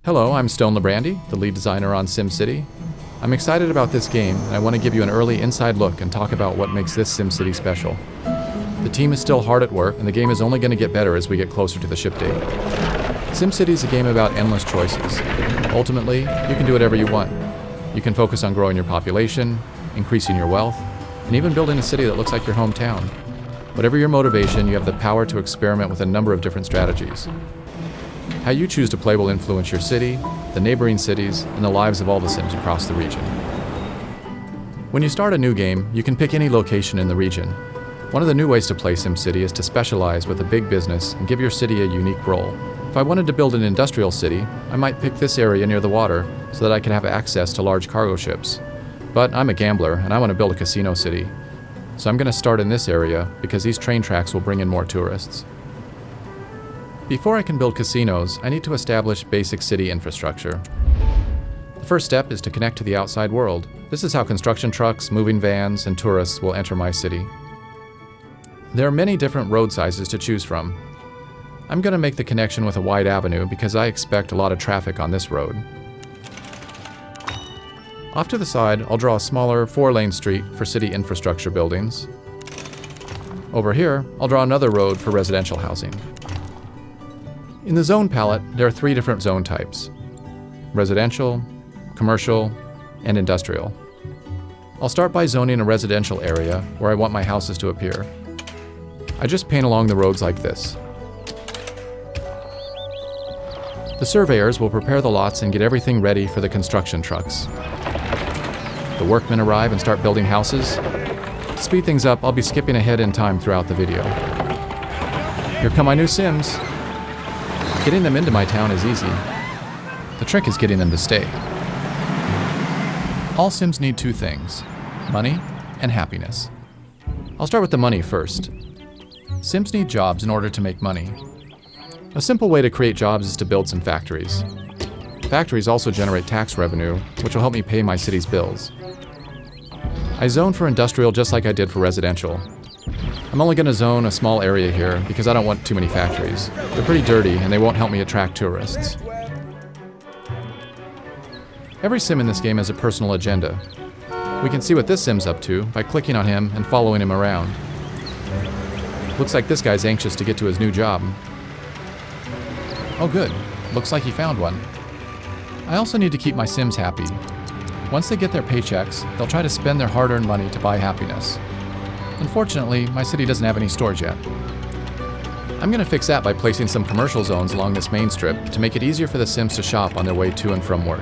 Hello, I'm Stone Labrandy, the lead designer on SimCity. I'm excited about this game, and I want to give you an early inside look and talk about what makes this SimCity special. The team is still hard at work, and the game is only going to get better as we get closer to the ship date. SimCity is a game about endless choices. Ultimately, you can do whatever you want. You can focus on growing your population, increasing your wealth, and even building a city that looks like your hometown. Whatever your motivation, you have the power to experiment with a number of different strategies. How you choose to play will influence your city, the neighboring cities, and the lives of all the Sims across the region. When you start a new game, you can pick any location in the region. One of the new ways to play SimCity is to specialize with a big business and give your city a unique role. If I wanted to build an industrial city, I might pick this area near the water so that I could have access to large cargo ships. But I'm a gambler and I want to build a casino city. So I'm going to start in this area because these train tracks will bring in more tourists. Before I can build casinos, I need to establish basic city infrastructure. The first step is to connect to the outside world. This is how construction trucks, moving vans, and tourists will enter my city. There are many different road sizes to choose from. I'm going to make the connection with a wide avenue because I expect a lot of traffic on this road. Off to the side, I'll draw a smaller 4-lane street for city infrastructure buildings. Over here, I'll draw another road for residential housing. In the zone palette, there are 3 different zone types: residential, commercial, and industrial. I'll start by zoning a residential area where I want my houses to appear. I just paint along the roads like this. The surveyors will prepare the lots and get everything ready for the construction trucks. The workmen arrive and start building houses. To speed things up, I'll be skipping ahead in time throughout the video. Here come my new Sims. Getting them into my town is easy. The trick is getting them to stay. All Sims need 2 things: money and happiness. I'll start with the money first. Sims need jobs in order to make money. A simple way to create jobs is to build some factories. Factories also generate tax revenue, which will help me pay my city's bills. I zone for industrial just like I did for residential. I'm only going to zone a small area here because I don't want too many factories. They're pretty dirty and they won't help me attract tourists. Every Sim in this game has a personal agenda. We can see what this Sim's up to by clicking on him and following him around. Looks like this guy's anxious to get to his new job. Oh good, looks like he found one. I also need to keep my Sims happy. Once they get their paychecks, they'll try to spend their hard-earned money to buy happiness. Unfortunately, my city doesn't have any stores yet. I'm going to fix that by placing some commercial zones along this main strip to make it easier for the Sims to shop on their way to and from work.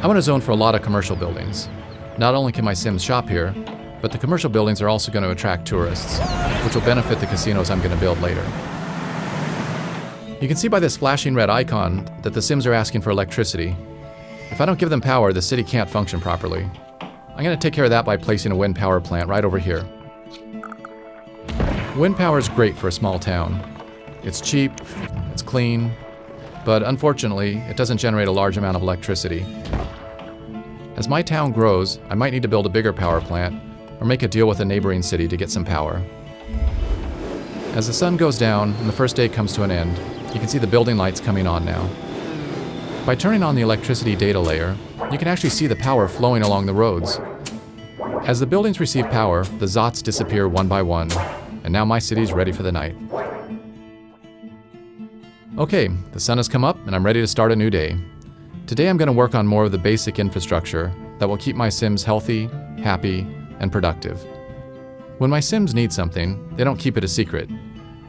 I want to zone for a lot of commercial buildings. Not only can my Sims shop here, but the commercial buildings are also going to attract tourists, which will benefit the casinos I'm going to build later. You can see by this flashing red icon that the Sims are asking for electricity. If I don't give them power, the city can't function properly. I'm going to take care of that by placing a wind power plant right over here. Wind power is great for a small town. It's cheap, it's clean, but unfortunately, it doesn't generate a large amount of electricity. As my town grows, I might need to build a bigger power plant or make a deal with a neighboring city to get some power. As the sun goes down and the first day comes to an end, you can see the building lights coming on now. By turning on the electricity data layer, you can actually see the power flowing along the roads. As the buildings receive power, the Zots disappear one by one, and now my city's ready for the night. Okay, the sun has come up and I'm ready to start a new day. Today I'm going to work on more of the basic infrastructure that will keep my Sims healthy, happy, and productive. When my Sims need something, they don't keep it a secret.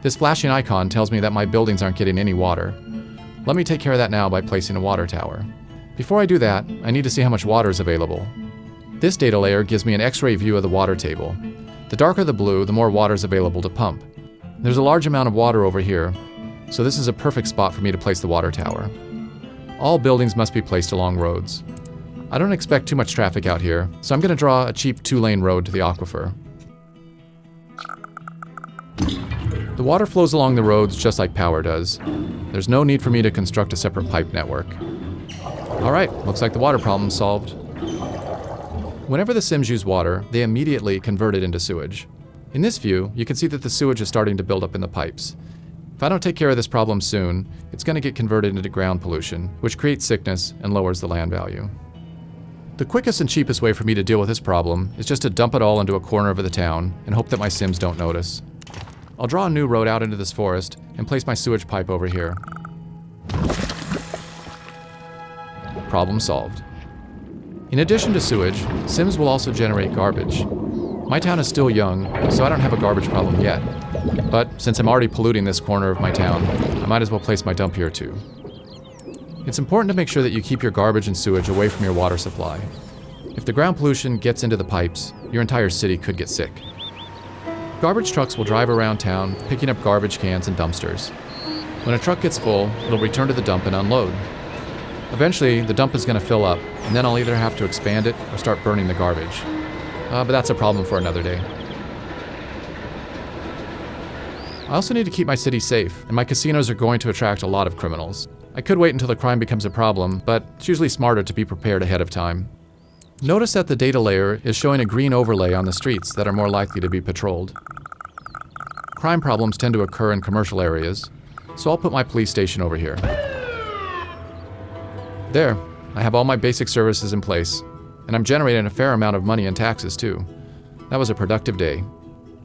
This flashing icon tells me that my buildings aren't getting any water. Let me take care of that now by placing a water tower. Before I do that, I need to see how much water is available. This data layer gives me an X-ray view of the water table. The darker the blue, the more water is available to pump. There's a large amount of water over here, so this is a perfect spot for me to place the water tower. All buildings must be placed along roads. I don't expect too much traffic out here, so I'm going to draw a cheap 2-lane road to the aquifer. The water flows along the roads just like power does. There's no need for me to construct a separate pipe network. Alright, looks like the water problem's solved. Whenever the Sims use water, they immediately convert it into sewage. In this view, you can see that the sewage is starting to build up in the pipes. If I don't take care of this problem soon, it's going to get converted into ground pollution, which creates sickness and lowers the land value. The quickest and cheapest way for me to deal with this problem is just to dump it all into a corner of the town and hope that my Sims don't notice. I'll draw a new road out into this forest and place my sewage pipe over here. Problem solved. In addition to sewage, Sims will also generate garbage. My town is still young, so I don't have a garbage problem yet. But since I'm already polluting this corner of my town, I might as well place my dump here too. It's important to make sure that you keep your garbage and sewage away from your water supply. If the ground pollution gets into the pipes, your entire city could get sick. Garbage trucks will drive around town, picking up garbage cans and dumpsters. When a truck gets full, it'll return to the dump and unload. Eventually, the dump is going to fill up, and then I'll either have to expand it or start burning the garbage. But that's a problem for another day. I also need to keep my city safe, and my casinos are going to attract a lot of criminals. I could wait until the crime becomes a problem, but it's usually smarter to be prepared ahead of time. Notice that the data layer is showing a green overlay on the streets that are more likely to be patrolled. Crime problems tend to occur in commercial areas, so I'll put my police station over here. There, I have all my basic services in place, and I'm generating a fair amount of money in taxes too. That was a productive day.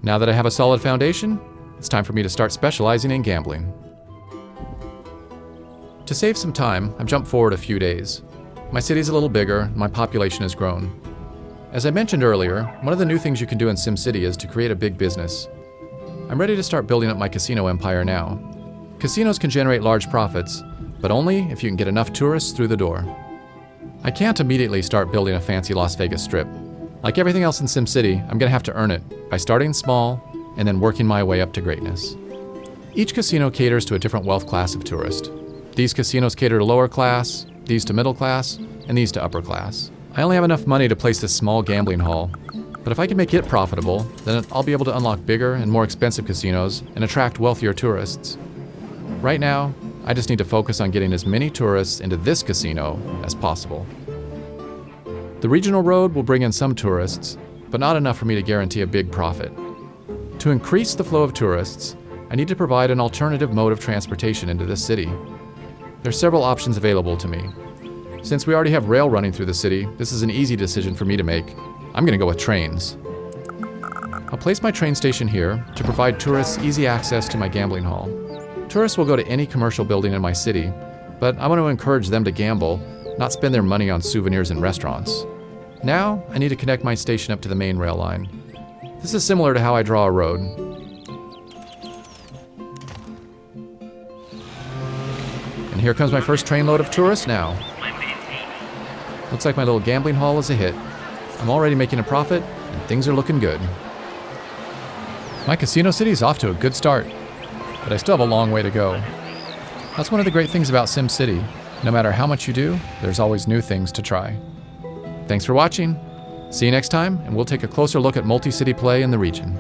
Now that I have a solid foundation, it's time for me to start specializing in gambling. To save some time, I've jumped forward a few days. My city's a little bigger, and my population has grown. As I mentioned earlier, one of the new things you can do in SimCity is to create a big business. I'm ready to start building up my casino empire now. Casinos can generate large profits, but only if you can get enough tourists through the door. I can't immediately start building a fancy Las Vegas strip. Like everything else in SimCity, I'm going to have to earn it by starting small and then working my way up to greatness. Each casino caters to a different wealth class of tourist. These casinos cater to lower class, these to middle class, and these to upper class. I only have enough money to place this small gambling hall, but if I can make it profitable, then I'll be able to unlock bigger and more expensive casinos and attract wealthier tourists. Right now, I just need to focus on getting as many tourists into this casino as possible. The regional road will bring in some tourists, but not enough for me to guarantee a big profit. To increase the flow of tourists, I need to provide an alternative mode of transportation into this city. There are several options available to me. Since we already have rail running through the city, this is an easy decision for me to make. I'm going to go with trains. I'll place my train station here to provide tourists easy access to my gambling hall. Tourists will go to any commercial building in my city, but I want to encourage them to gamble, not spend their money on souvenirs and restaurants. Now, I need to connect my station up to the main rail line. This is similar to how I draw a road. And here comes my first trainload of tourists now. Looks like my little gambling hall is a hit. I'm already making a profit, and things are looking good. My casino city is off to a good start, but I still have a long way to go. That's one of the great things about SimCity. No matter how much you do, there's always new things to try. Thanks for watching. See you next time, and we'll take a closer look at multi-city play in the region.